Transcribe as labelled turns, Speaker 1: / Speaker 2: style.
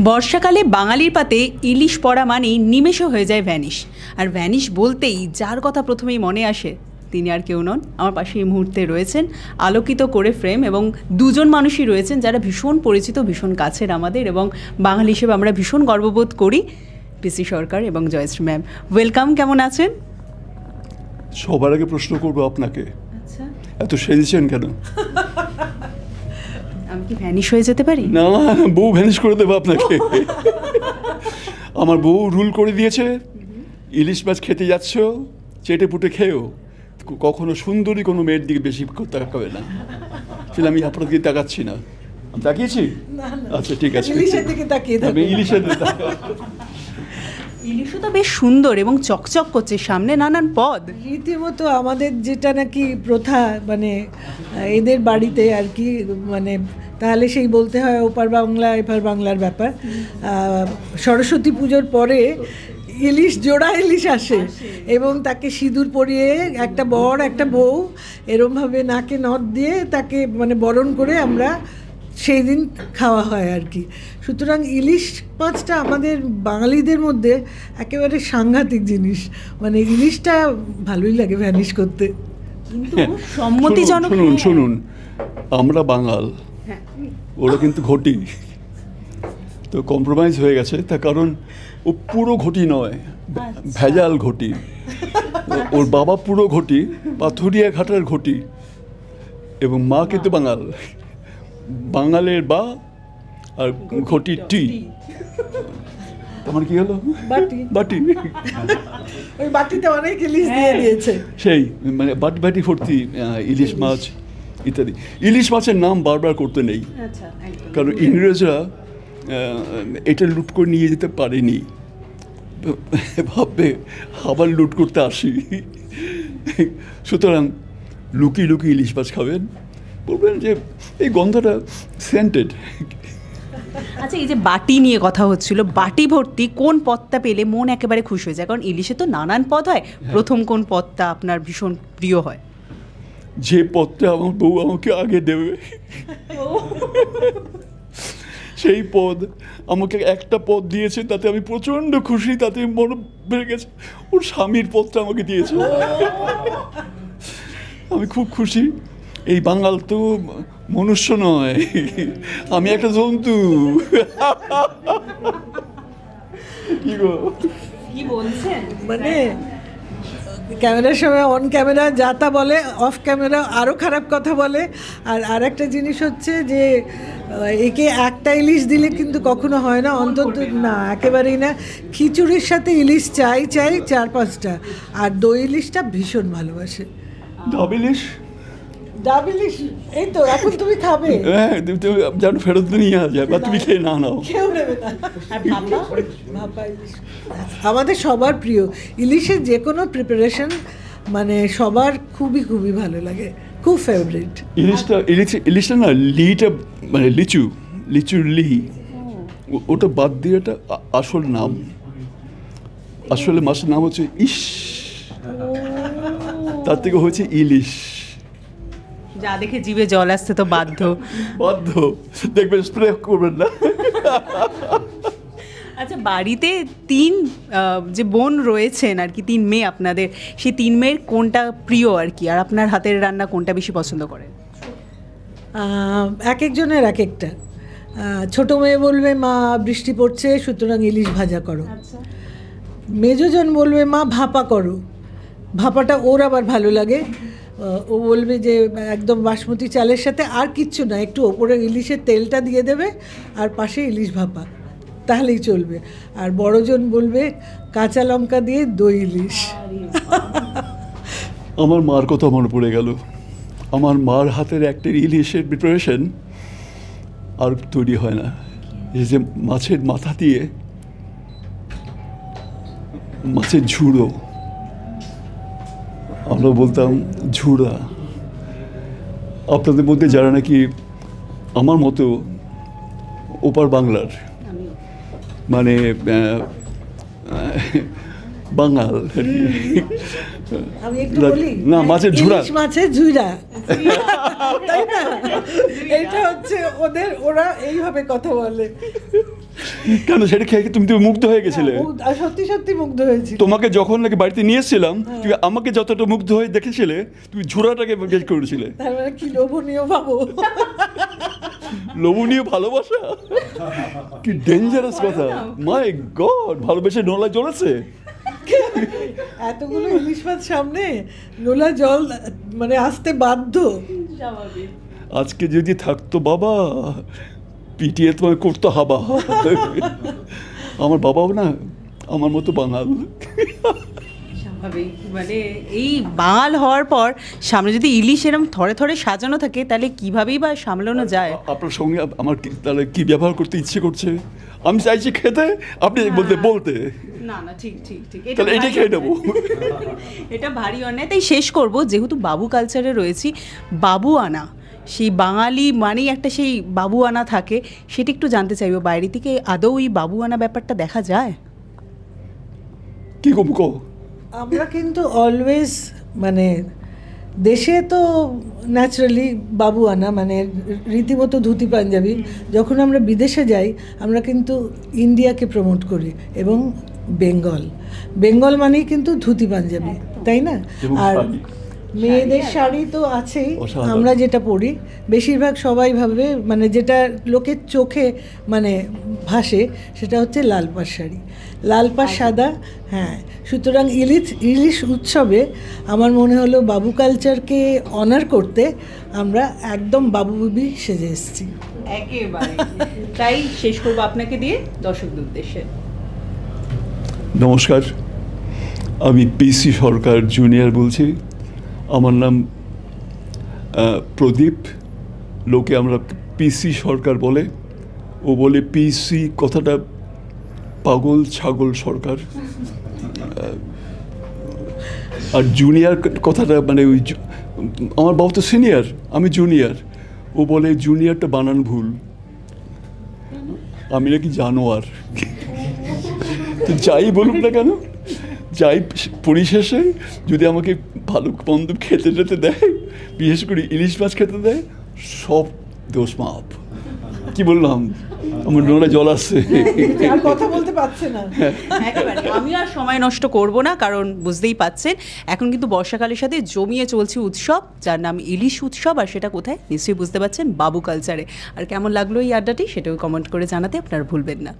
Speaker 1: বর্ষাকালে বাঙালির পাতে ইলিশ পড়া মানেই নিমেষে হয়ে যায় ভ্যানিশ। আর ভ্যানিশ বলতেই যার কথা প্রথমেই মনে আসে তিনি আর কেউ নন, আমার পাশে এই মুহূর্তে রয়েছেন আলোকিত করে ফ্রেম, এবং দুজন মানুষই রয়েছেন যারা ভীষণ পরিচিত, ভীষণ কাছের আমাদের, এবং বাঙালি হিসেবে আমরা ভীষণ গর্ববোধ করি। পিসি সরকার এবং জয়শ্রী ম্যাম, ওয়েলকাম। কেমন আছেন?
Speaker 2: সবার আগে প্রশ্ন করবো আপনাকে,
Speaker 1: আচ্ছা,
Speaker 2: এত সেজেছেন কেন?
Speaker 1: আমি কি ভ্যানিশ হয়ে যেতে পারি?
Speaker 2: না, বউ ভ্যানিশ করে দেবো আপনাকে। আমার বউ রুল করে দিয়েছে, ইলিশ মাছ খেতে যাচ্ছ চেটে পুটে খেয়েও কখনো সুন্দরী কোনো মেয়ের দিকে বেশি তাকাবে না। সেটা আমি আপনার দিকে তাকাচ্ছি না। আমি তাকিয়েছি? আচ্ছা ঠিক আছে,
Speaker 3: ইলিশের দিকে তাকিয়ে
Speaker 2: আমি ইলিশের দিকে
Speaker 1: ইলিশও তো বেশ সুন্দর এবং চকচক করছে, সামনে নানান পদ।
Speaker 3: রীতিমতো আমাদের যেটা নাকি প্রথা, মানে এদের বাড়িতে আর কি, মানে তাহলে সেই বলতে হয় ওপার বাংলা এপার বাংলার ব্যাপার। সরস্বতী পুজোর পরে ইলিশ, জোড়া ইলিশ আসে এবং তাকে সিঁদুর পরিয়ে একটা বর একটা বউ এরমভাবে নাকে নথ দিয়ে তাকে মানে বরণ করে আমরা সেই দিন খাওয়া হয় আর কি। সুতরাং ইলিশ মাছটা আমাদের বাঙালিদের মধ্যে একেবারে সাংঘাতিক জিনিস, মানে ইলিশটা ভালোই লাগে ভ্যানিশ করতে।
Speaker 1: কিন্তু সম্মতিজনক।
Speaker 2: শুনুন শুনুন, আমরা বাঙাল, ওরা কিন্তু ঘটি, তো কম্প্রোমাইজ হয়ে গেছে। তার কারণ ও পুরো ঘটি নয়, ভেজাল ঘটি। ওর বাবা পুরো ঘটি, পাথুরিয়া ঘাটার ঘটি, এবং মা কিন্তু বাঙাল, বাঙালের বা আর ঘটি টি। তোমার কি হলো?
Speaker 3: বাটি
Speaker 2: বাটি,
Speaker 3: ওই বাটিতে অনেক ইলিশ দিয়ে দিয়েছে,
Speaker 2: সেই মানে বাটি বাটি ভর্তি ইলিশ মাছ ইত্যাদি। ইলিশ মাছের নাম বারবার করতে নেই, কারণ ইংরেজরা এটা লুট করে নিয়ে যেতে পারেনি, ভাববে আবার লুট করতে আসি। সুতরাং লুকিয়ে লুকিয়ে ইলিশ মাছ খাবেন, বলবেন যে এই গন্ধটা সেন্টেড।
Speaker 1: আচ্ছা, এই যে বাটি নিয়ে কথা হচ্ছিল, বাটি ভর্তি কোন পদটা পেলে মন একেবারে খুশি হয়ে যায়? কারণ ইলিশে তো নানান পদ হয়, প্রথম কোন পদটা আপনার ভীষণ প্রিয় হয়?
Speaker 2: যে পদটা আমার বউ আমাকে আগে দেবে সেই পদ। আমাকে একটা পদ দিয়েছে, তাতে আমি প্রচণ্ড খুশি, তাতে মন বেড়ে গেছে। ওর স্বামীর পদটা আমাকে দিয়েছে, আমি খুব খুশি। এই বাঙাল তো মনুষ্য নয়, আমি একটা জন্তু। কি গো,
Speaker 1: কি বলছেন?
Speaker 3: মানে ক্যামেরার সময় অন ক্যামেরা যা তা বলে, অফ ক্যামেরা আরও খারাপ কথা বলে। আর একটা জিনিস হচ্ছে যে একে একটা ইলিশ দিলে কিন্তু কখনো হয় না, অন্তত না, একেবারেই না। খিচুড়ির সাথে ইলিশ চাই চাই 4-5টা, আর দই ইলিশটা ভীষণ ভালোবাসে।
Speaker 2: ডাব ইলিশ,
Speaker 3: ডাব ইলিশ এই তো এখন তুমি খাবে,
Speaker 2: হ্যাঁ যেন ফেরত নিয়ে আসা যায়, বা তুমি খেয়ে না নাও।
Speaker 3: কেউ নেবে না। ভাপা ইলিশ আমাদের সবার প্রিয়। ইলিশের যে কোনো প্রিপারেশন মানে সবার খুবই খুবই ভালো লাগে, খুব ফেভারিট।
Speaker 2: ইলিশটা না, লিটা মানে লিচুর লি, ওটা বাদ দিয়ে এটা আসল নাম। আসলে মাছের নাম হচ্ছে ইস, তার থেকে হয়েছে ইলিশ।
Speaker 1: যা দেখে জিভে জল আসতে তো বাধ্য।
Speaker 2: দেখবেন, স্প্রে করবেন না।
Speaker 1: আচ্ছা, বাড়িতে তিন যে বোন রয়েছেন আর কি, 3 মেয়ে আপনাদের, সেই 3 মেয়ের কোনটা প্রিয় আর কি, আর আপনার হাতের রান্না কোনটা বেশি পছন্দ করেন?
Speaker 3: এক একজনের এক একটা। ছোটো মেয়ে বলবে মা বৃষ্টি পড়ছে সুতরাং ইলিশ ভাজা করো, মেজোজন বলবে মা ভাপা করো। ভাপাটা ওর আবার ভালো লাগে, ও বলবে যে একদম বাসমতি চালের সাথে আর কিচ্ছু না, একটু ওপরে ইলিশের তেলটা দিয়ে দেবে আর পাশে ইলিশ ভাপা, তাহলেই চলবে। আর বড়জন বলবে কাঁচা লঙ্কা দিয়ে দই ইলিশ।
Speaker 2: আমার মার কথা মনে পড়ে গেল। আমার মার হাতের একটা ইলিশের প্রিপারেশন আর তৈরি হয় না। এই যে মাছের মাথা দিয়ে মাছের ঝুড়ো, আমরা বলতাম ঝুড়া। আপনাদের মধ্যে যারা নাকি আমার মতো ওপার বাংলার, মানে বাঙাল,
Speaker 3: আমি একটু বলি
Speaker 2: না, মাছের ঝুড়া,
Speaker 3: মাছের ঝুড়া, তাই না? এটা হচ্ছে ওদের, ওরা এইভাবে কথা বলে।
Speaker 2: কেন সেটা খেয়ে কি তুমি মুগ্ধ হয়ে গেছিলে?
Speaker 3: আর সত্যি সত্যি মুগ্ধ হয়েছি।
Speaker 2: তোমাকে যখন নাকি বাড়িতে নিয়ে এসেছিলাম, তুমি আমাকে যতটা মুগ্ধ হয়ে দেখেছিলে, তুমি ঝুড়াটাকে বের করেছিলে।
Speaker 3: তার মানে কি লোভনীয় ভাবো।
Speaker 2: লোভনীয় ভালোবাসা, কি ডেঞ্জারাস কথা। মাই গড, ভালোবেসে নোলা জ্বলেছে।
Speaker 3: এতগুলো ইলিশ মাছ সামনে নোলা জল মানে আসতে বাধ্য।
Speaker 2: আজকে যদি থাকতো বাবা, পিটিয়ে তোমায় করতো হাবা। আমার বাবাও না আমার মতো বাঙাল।
Speaker 1: স্বাভাবিক, মানে এই বাঙাল হওয়ার পর সামনে যদি ইলিশ এরকম থরে থরে সাজানো থাকে তাহলে কিভাবেই বা সামলানো যায়?
Speaker 2: আপনার সঙ্গে আমার তাহলে কি ব্যবহার করতে ইচ্ছে করছে? আমি চাইছি খেতে, আপনি বলতে
Speaker 1: না না, ঠিক ঠিক ঠিক,
Speaker 2: তাহলে এটাই খেয়ে নেবো।
Speaker 1: এটা ভারী অন্যায়। তাই শেষ করব, যেহেতু বাবু কালচারে রয়েছি, বাবু আনা, সেই বাঙালি মানেই একটা সেই বাবু আনা থাকে, সেটা একটু জানতে চাইবো। বাইরে থেকে আদৌ এই বাবু আনা ব্যাপারটা দেখা যায়?
Speaker 2: কি কো?
Speaker 3: আমরা কিন্তু অলওয়েজ মানে দেশে তো ন্যাচারালি বাবু আনা মানে রীতিমতো ধুতি পাঞ্জাবি। যখন আমরা বিদেশে যাই আমরা কিন্তু ইন্ডিয়াকে প্রমোট করি এবং বেঙ্গল মানেই কিন্তু ধুতি পাঞ্জাবি, তাই না? আর মেয়েদের শাড়ি তো আছেই, আমরা যেটা পরি বেশিরভাগ সবাই ভাবে মানে যেটা লোকের চোখে মানে ভাসে সেটা হচ্ছে লাল পাড় শাড়ি, লাল পাড় সাদা। হ্যাঁ, সুতরাং ইলিশ উৎসবে আমার মনে হলো বাবু কালচারকে অনার করতে আমরা একদম বাবু বিবি সেজে এসেছি
Speaker 1: একেবারে। তাই শেষ করবো আপনাকে দিয়ে দর্শকদের উদ্দেশ্যে।
Speaker 2: নমস্কার, আমি পিসি সরকার জুনিয়র বলছি। আমার নাম প্রদীপ, লোকে আমরা পিসি সরকার বলে। ও বলে পিসি কথাটা পাগল ছাগল সরকার। আর জুনিয়র কথাটা মানে ওই আমার বাবা তো সিনিয়র, আমি জুনিয়র। ও বলে জুনিয়রটা বানান ভুল, আমি নাকি জানোয়ার। তো যাই বলুক না কেন, যাই পরিশেষে যদি আমাকে ভালো মন্দ খেতে টেতে দেয়, বিশেষ করে ইলিশ মাছ খেতে দেয়, সব দোষ মাপ। কি বললাম, আমার নোনা জল আসছে,
Speaker 3: আর কথা বলতে পারছে না।
Speaker 1: একেবারে আমি আর সময় নষ্ট করব না, কারণ বুঝতেই পাচ্ছেন এখন কিন্তু বর্ষাকালের সাথে জমিয়ে চলছে উৎসব, যার নাম ইলিশ উৎসব। আর সেটা কোথায় নিশ্চয়ই বুঝতে পারছেন, বাবু কালচারে। আর কেমন লাগলো এই আড্ডাটি সেটাও কমেন্ট করে জানাতে আপনারা ভুলবেন না।